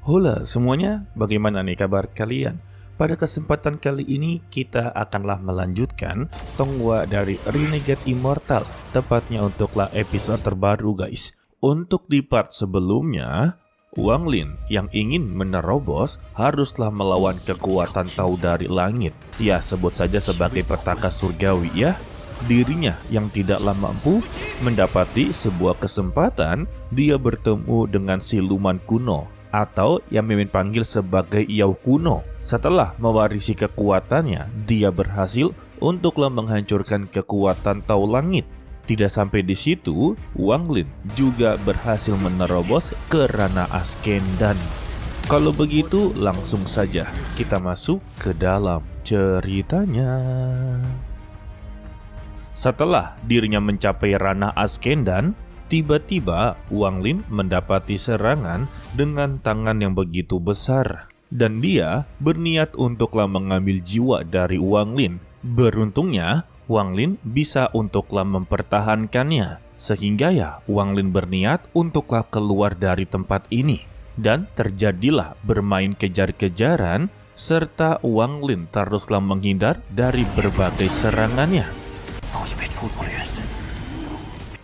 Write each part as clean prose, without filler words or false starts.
Hola semuanya, bagaimana nih kabar kalian? Pada kesempatan kali ini kita akanlah melanjutkan Tonghua dari Renegade Immortal, tepatnya untuklah episode terbaru guys. Untuk di part sebelumnya, Wang Lin yang ingin menerobos haruslah melawan kekuatan Tao dari langit. Ya, sebut saja sebagai petaka surgawi ya. Dirinya yang tidaklah mampu mendapati sebuah kesempatan, dia bertemu dengan siluman kuno atau yang Mimin panggil sebagai Yao kuno. Setelah mewarisi kekuatannya, dia berhasil untuklah menghancurkan kekuatan Tao langit. Tidak sampai di situ, Wang Lin juga berhasil menerobos ke ranah Ascendan. Kalau begitu, langsung saja kita masuk ke dalam ceritanya. Setelah dirinya mencapai ranah Ascendan, tiba-tiba Wang Lin mendapati serangan dengan tangan yang begitu besar. Dan dia berniat untuklah mengambil jiwa dari Wang Lin. Beruntungnya, Wang Lin bisa untuklah mempertahankannya. Sehingga ya, Wang Lin berniat untuklah keluar dari tempat ini. Dan terjadilah bermain kejar-kejaran, serta Wang Lin teruslah menghindar dari berbagai serangannya.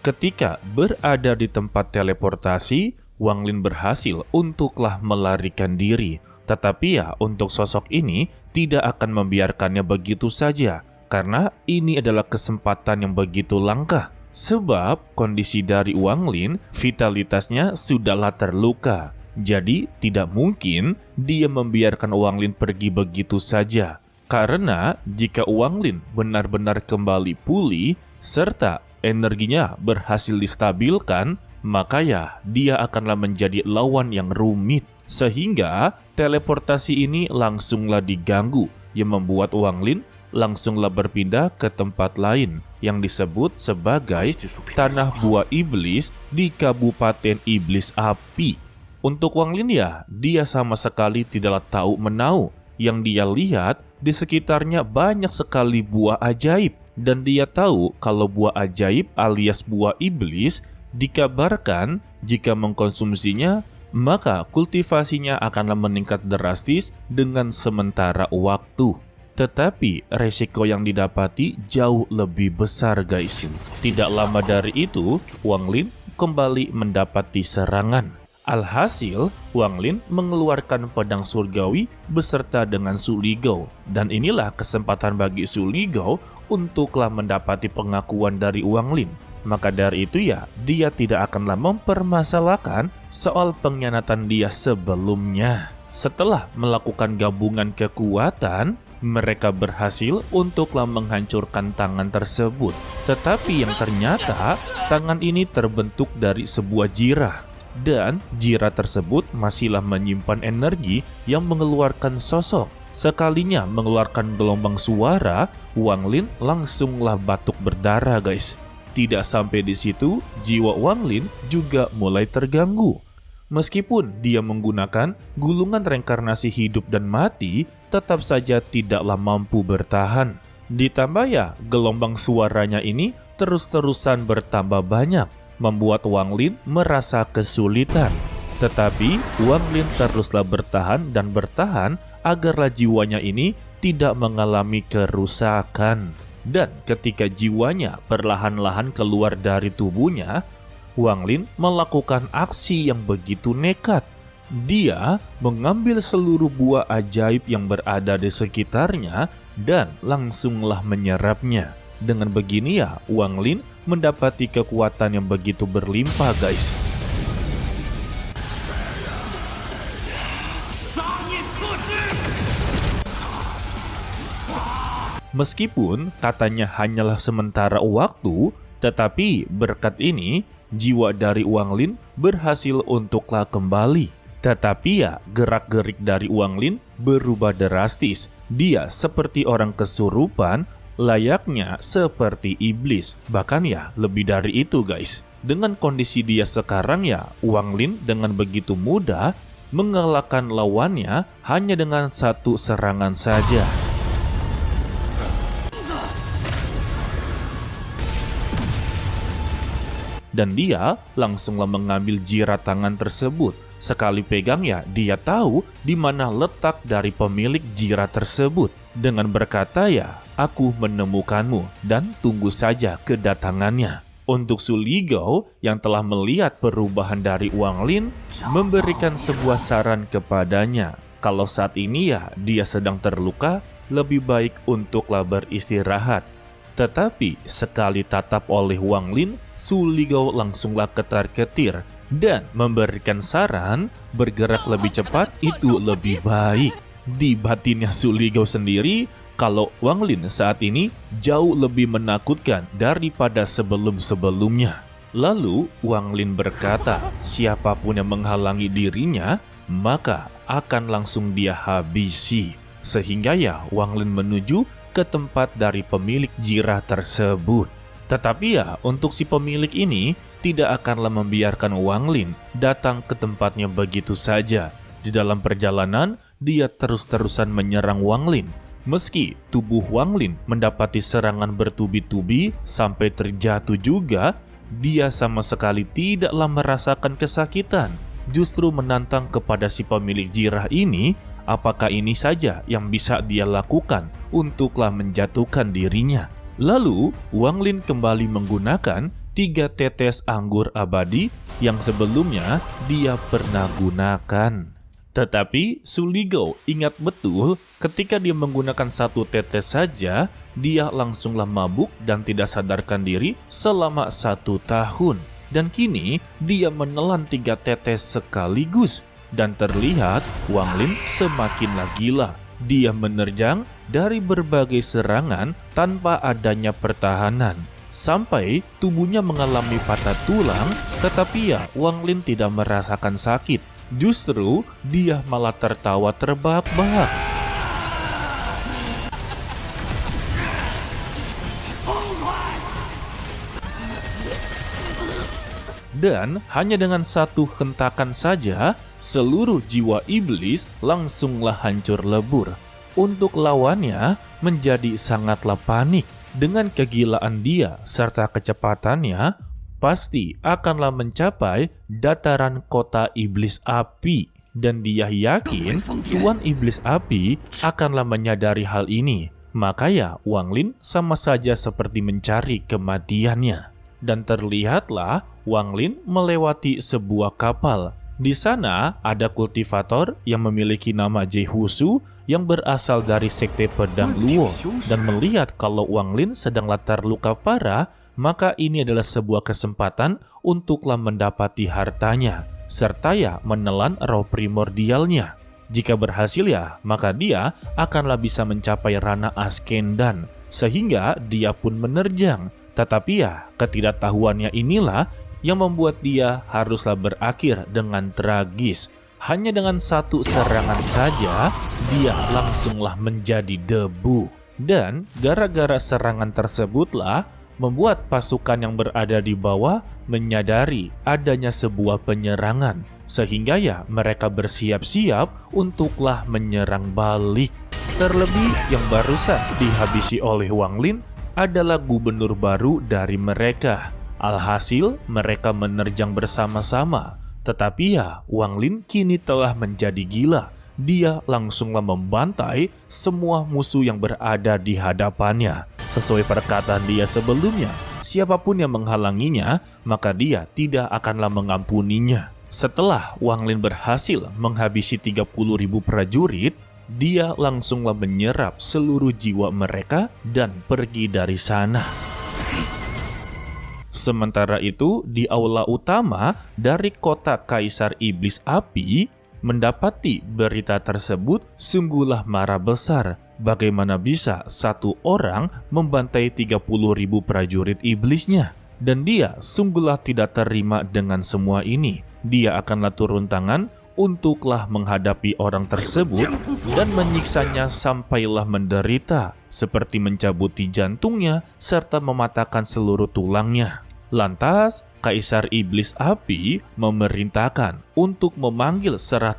Ketika berada di tempat teleportasi, Wang Lin berhasil untuklah melarikan diri. Tetapi ya, untuk sosok ini tidak akan membiarkannya begitu saja, karena ini adalah kesempatan yang begitu langka. Sebab kondisi dari Wang Lin, vitalitasnya sudahlah terluka. Jadi tidak mungkin dia membiarkan Wang Lin pergi begitu saja. Karena jika Wang Lin benar-benar kembali pulih, serta energinya berhasil distabilkan, maka ya dia akanlah menjadi lawan yang rumit. Sehingga teleportasi ini langsunglah diganggu, yang membuat Wang Lin langsunglah berpindah ke tempat lain yang disebut sebagai Tanah Buah Iblis di Kabupaten Iblis Api. Untuk Wang Lin ya, dia sama sekali tidaklah tahu menau. Yang dia lihat, di sekitarnya banyak sekali buah ajaib. Dan dia tahu kalau buah ajaib alias buah iblis dikabarkan jika mengkonsumsinya, maka kultivasinya akanlah meningkat drastis dengan sementara waktu. Tetapi resiko yang didapati jauh lebih besar guys. Tidak lama dari itu, Wang Lin kembali mendapati serangan. Alhasil, Wang Lin mengeluarkan pedang surgawi beserta dengan Su Ligou. Dan inilah kesempatan bagi Su Ligou untuklah mendapati pengakuan dari Wang Lin. Maka dari itu ya, dia tidak akanlah mempermasalahkan soal pengkhianatan dia sebelumnya. Setelah melakukan gabungan kekuatan, mereka berhasil untuklah menghancurkan tangan tersebut. Tetapi yang ternyata, tangan ini terbentuk dari sebuah jirah. Dan jirah tersebut masihlah menyimpan energi yang mengeluarkan sosok. Sekalinya mengeluarkan gelombang suara, Wang Lin langsunglah batuk berdarah guys. Tidak sampai di situ, jiwa Wang Lin juga mulai terganggu. Meskipun dia menggunakan gulungan reinkarnasi hidup dan mati, tetap saja tidaklah mampu bertahan. Ditambah ya, gelombang suaranya ini terus-terusan bertambah banyak, membuat Wang Lin merasa kesulitan. Tetapi Wang Lin teruslah bertahan dan bertahan agarlah jiwanya ini tidak mengalami kerusakan. Dan ketika jiwanya perlahan-lahan keluar dari tubuhnya, Wang Lin melakukan aksi yang begitu nekat. Dia mengambil seluruh buah ajaib yang berada di sekitarnya dan langsunglah menyerapnya. Dengan begini ya, Wang Lin mendapati kekuatan yang begitu berlimpah guys. Meskipun katanya hanyalah sementara waktu, tetapi berkat ini, jiwa dari Wang Lin berhasil untuklah kembali. Tetapi ya, gerak-gerik dari Wang Lin berubah drastis. Dia seperti orang kesurupan, layaknya seperti iblis. Bahkan ya, lebih dari itu guys. Dengan kondisi dia sekarang ya, Wang Lin dengan begitu mudah mengalahkan lawannya hanya dengan satu serangan saja. Dan dia langsunglah mengambil jirat tangan tersebut Sekali pegang ya, dia tahu di mana letak dari pemilik jirah tersebut. Dengan berkata ya, aku menemukanmu dan tunggu saja kedatangannya. Untuk Su Ligao yang telah melihat perubahan dari Wang Lin, memberikan sebuah saran kepadanya. Kalau saat ini ya dia sedang terluka, lebih baik untuklah beristirahat. Tetapi sekali tatap oleh Wang Lin, Su Ligao langsunglah ketar-ketir dan memberikan saran bergerak lebih cepat itu lebih baik. Di batinnya Su Ligao sendiri, kalau Wang Lin saat ini jauh lebih menakutkan daripada sebelum-sebelumnya. Lalu Wang Lin berkata, siapapun yang menghalangi dirinya, maka akan langsung dia habisi. Sehingga ya Wang Lin menuju ke tempat dari pemilik jirah tersebut. Tetapi ya untuk si pemilik ini tidak akanlah membiarkan Wang Lin datang ke tempatnya begitu saja. Di dalam perjalanan, dia terus-terusan menyerang Wang Lin. Meski tubuh Wang Lin mendapati serangan bertubi-tubi sampai terjatuh juga, dia sama sekali tidaklah merasakan kesakitan. Justru menantang kepada si pemilik jirah ini, apakah ini saja yang bisa dia lakukan untuklah menjatuhkan dirinya. Lalu, Wang Lin kembali menggunakan 3 tetes anggur abadi yang sebelumnya dia pernah gunakan. Tetapi Su Ligao ingat betul ketika dia menggunakan 1 tetes saja, dia langsunglah mabuk dan tidak sadarkan diri selama 1 tahun. Dan kini dia menelan 3 tetes sekaligus. Dan terlihat Wang Lin semakinlah gila. Dia menerjang dari berbagai serangan tanpa adanya pertahanan. Sampai tubuhnya mengalami patah tulang, tetapi ya Wang Lin tidak merasakan sakit. Justru dia malah tertawa terbahak-bahak. Dan hanya dengan 1 hentakan saja, seluruh jiwa iblis langsunglah hancur lebur. Untuk lawannya menjadi sangatlah panik. Dengan kegilaan dia serta kecepatannya, pasti akanlah mencapai dataran kota iblis api. Dan dia yakin Tuan Iblis Api akanlah menyadari hal ini. Maka ya Wang Lin sama saja seperti mencari kematiannya. Dan terlihatlah Wang Lin melewati sebuah kapal. Di sana ada kultivator yang memiliki nama Jehusu yang berasal dari sekte pedang Luo. Dan melihat kalau Wang Lin sedanglah terluka parah, maka ini adalah sebuah kesempatan untuklah mendapati hartanya, serta ya menelan roh primordialnya. Jika berhasil ya, maka dia akanlah bisa mencapai Rana Askendan, sehingga dia pun menerjang. Tetapi ya, ketidaktahuannya inilah yang membuat dia haruslah berakhir dengan tragis. Hanya dengan 1 serangan saja, dia langsunglah menjadi debu. Dan gara-gara serangan tersebutlah, membuat pasukan yang berada di bawah menyadari adanya sebuah penyerangan. Sehingga ya mereka bersiap-siap untuklah menyerang balik. Terlebih yang barusan dihabisi oleh Wang Lin adalah gubernur baru dari mereka. Alhasil mereka menerjang bersama-sama. Tetapi ya Wang Lin kini telah menjadi gila. Dia langsunglah membantai semua musuh yang berada di hadapannya. Sesuai perkataan dia sebelumnya, siapapun yang menghalanginya, maka dia tidak akanlah mengampuninya. Setelah Wang Lin berhasil menghabisi 30.000 prajurit, dia langsunglah menyerap seluruh jiwa mereka dan pergi dari sana. Sementara itu, di aula utama dari kota Kaisar Iblis Api, mendapati berita tersebut sungguhlah marah besar. Bagaimana bisa 1 orang membantai 30.000 prajurit iblisnya? Dan dia sungguhlah tidak terima dengan semua ini. Dia akanlah turun tangan untuklah menghadapi orang tersebut dan menyiksanya sampailah menderita, seperti mencabuti jantungnya serta mematahkan seluruh tulangnya. Lantas, Kaisar Iblis Api memerintahkan untuk memanggil 100.000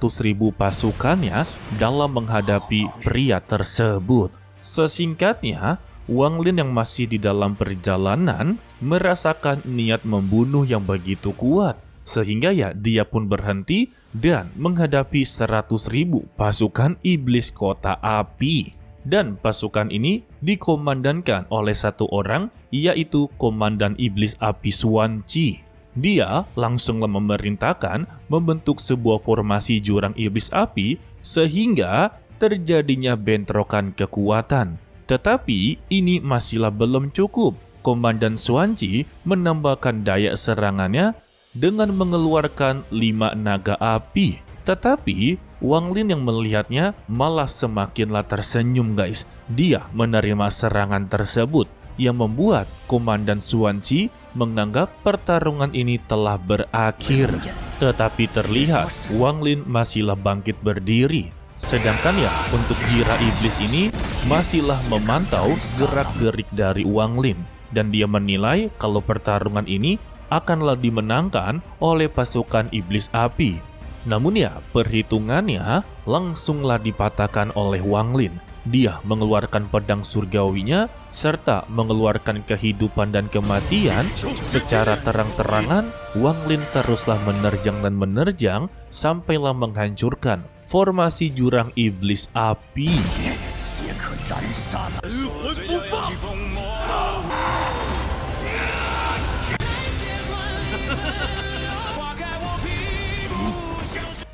pasukannya dalam menghadapi pria tersebut. Sesingkatnya, Wang Lin yang masih di dalam perjalanan merasakan niat membunuh yang begitu kuat. Sehingga ya dia pun berhenti dan menghadapi 100.000 pasukan iblis kota api. Dan pasukan ini dikomandankan oleh satu orang, yaitu Komandan Iblis Api Suanci. Dia langsunglah memerintahkan membentuk sebuah formasi jurang iblis api sehingga terjadinya bentrokan kekuatan. Tetapi ini masihlah belum cukup. Komandan Suanci menambahkan daya serangannya dengan mengeluarkan 5 naga api. Tetapi Wang Lin yang melihatnya malah semakinlah tersenyum guys. Dia menerima serangan tersebut yang membuat Komandan Suanci menganggap pertarungan ini telah berakhir. Tetapi terlihat Wang Lin masihlah bangkit berdiri. Sedangkan ya untuk Jira Iblis ini masihlah memantau gerak-gerik dari Wang Lin. Dan dia menilai kalau pertarungan ini akanlah dimenangkan oleh pasukan Iblis Api. Namun ya, perhitungannya langsunglah dipatahkan oleh Wang Lin. Dia mengeluarkan pedang surgawinya serta mengeluarkan kehidupan dan kematian secara terang-terangan. Wang Lin teruslah menerjang dan menerjang sampailah menghancurkan formasi jurang iblis api.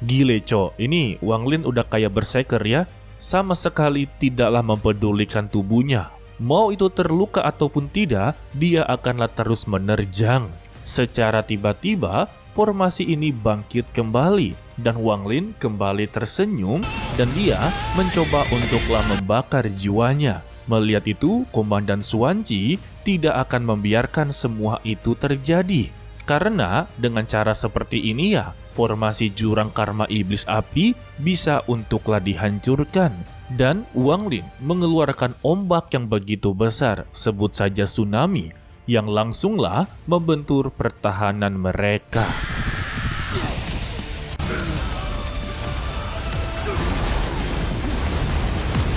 Gile co, ini Wang Lin udah kayak berserker ya. Sama sekali tidaklah mempedulikan tubuhnya. Mau itu terluka ataupun tidak, dia akanlah terus menerjang. Secara tiba-tiba, formasi ini bangkit kembali. Dan Wang Lin kembali tersenyum dan dia mencoba untuklah membakar jiwanya. Melihat itu, Komandan Suanci tidak akan membiarkan semua itu terjadi. Karena dengan cara seperti ini ya, formasi jurang karma iblis api bisa untuklah dihancurkan. Dan Wang Lin mengeluarkan ombak yang begitu besar, sebut saja tsunami, yang langsunglah membentur pertahanan mereka.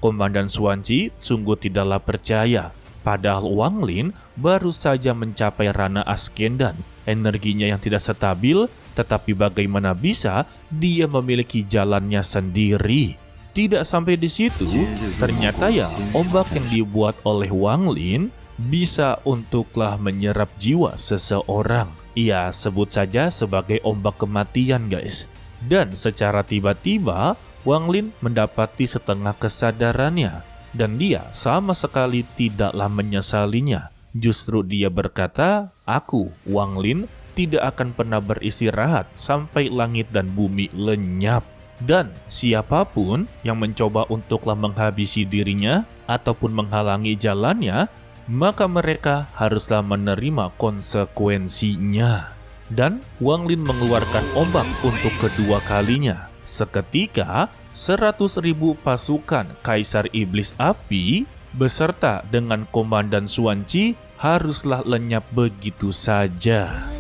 Komandan Suanci sungguh tidaklah percaya. Padahal Wang Lin baru saja mencapai Rana Askendan. Energinya yang tidak stabil, tetapi bagaimana bisa dia memiliki jalannya sendiri. Tidak sampai di situ, ternyata ya ombak yang dibuat oleh Wang Lin bisa untuklah menyerap jiwa seseorang. Ia sebut saja sebagai ombak kematian guys. Dan secara tiba-tiba, Wang Lin mendapati setengah kesadarannya. Dan dia sama sekali tidaklah menyesalinya. Justru dia berkata, aku, Wang Lin, tidak akan pernah beristirahat sampai langit dan bumi lenyap. Dan siapapun yang mencoba untuklah menghabisi dirinya ataupun menghalangi jalannya, maka mereka haruslah menerima konsekuensinya. Dan Wang Lin mengeluarkan ombak untuk kedua kalinya. Seketika, 100.000 pasukan Kaisar Iblis Api beserta dengan Komandan Suanci haruslah lenyap begitu saja.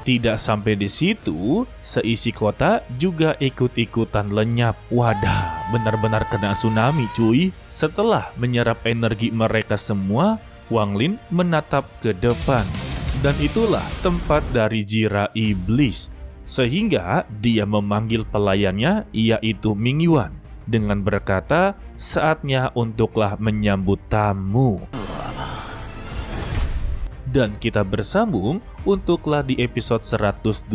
Tidak sampai di situ, seisi kota juga ikut-ikutan lenyap. Wadah, benar-benar kena tsunami cuy. Setelah menyerap energi mereka semua, Wang Lin menatap ke depan. Dan itulah tempat dari Jira Iblis. Sehingga dia memanggil pelayannya, yaitu Ming Yuan, dengan berkata, saatnya untuklah menyambut tamu. Dan kita bersambung untuklah di episode 122.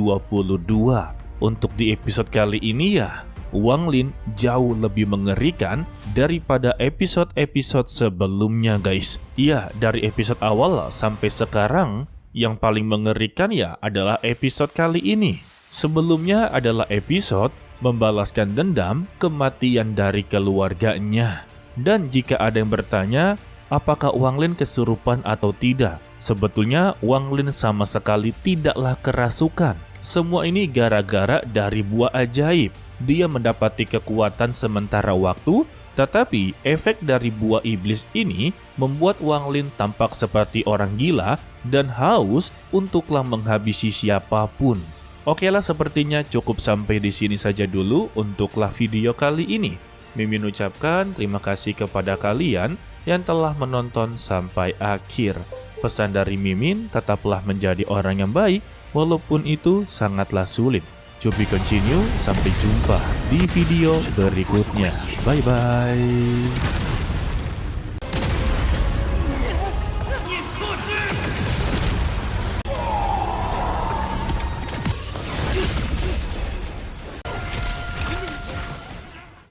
Untuk di episode kali ini ya, Wang Lin jauh lebih mengerikan daripada episode-episode sebelumnya guys. Ya, dari episode awal sampai sekarang, yang paling mengerikan ya adalah episode kali ini. Sebelumnya adalah episode membalaskan dendam kematian dari keluarganya. Dan jika ada yang bertanya, apakah Wang Lin kesurupan atau tidak? Sebetulnya Wang Lin sama sekali tidaklah kerasukan. Semua ini gara-gara dari buah ajaib. Dia mendapati kekuatan sementara waktu, tetapi efek dari buah iblis ini membuat Wang Lin tampak seperti orang gila dan haus untuklah menghabisi siapapun. Oke lah, sepertinya cukup sampai di sini saja dulu untuklah video kali ini. Mimin ucapkan terima kasih kepada kalian yang telah menonton sampai akhir. Pesan dari Mimin, tetaplah menjadi orang yang baik, walaupun itu sangatlah sulit. To be continue, sampai jumpa di video berikutnya. Bye-bye.